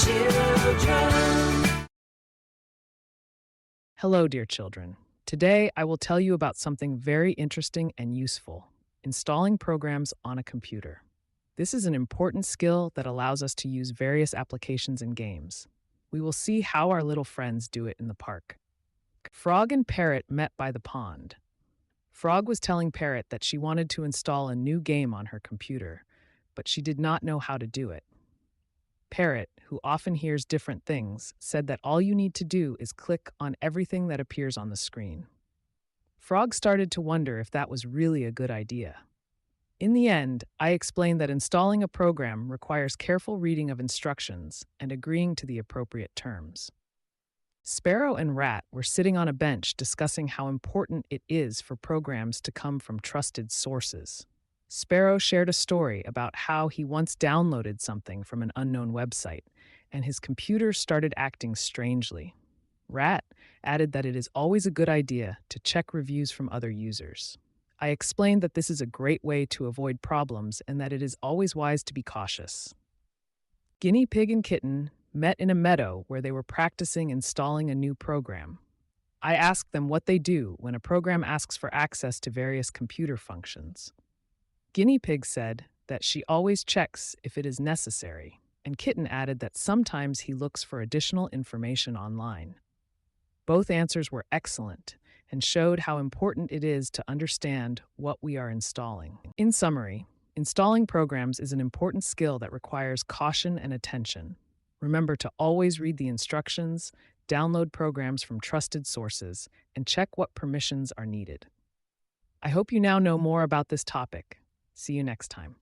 children. Hello, dear children. Today, I will tell you about something very interesting and useful: installing programs on a computer. This is an important skill that allows us to use various applications and games. We will see how our little friends do it in the park. Frog and Parrot met by the pond. Frog was telling Parrot that she wanted to install a new game on her computer, but she did not know how to do it. Parrot, who often hears different things, said that all you need to do is click on everything that appears on the screen. Frog started to wonder if that was really a good idea. In the end, I explained that installing a program requires careful reading of instructions and agreeing to the appropriate terms. Sparrow and Rat were sitting on a bench discussing how important it is for programs to come from trusted sources. Sparrow shared a story about how he once downloaded something from an unknown website, and his computer started acting strangely. Rat added that it is always a good idea to check reviews from other users. I explained that this is a great way to avoid problems and that it is always wise to be cautious. Guinea Pig and Kitten met in a meadow where they were practicing installing a new program. I asked them what they do when a program asks for access to various computer functions. Guinea Pig said that she always checks if it is necessary, and Kitten added that sometimes he looks for additional information online. Both answers were excellent and showed how important it is to understand what we are installing. In summary, installing programs is an important skill that requires caution and attention. Remember to always read the instructions, download programs from trusted sources, and check what permissions are needed. I hope you now know more about this topic. See you next time.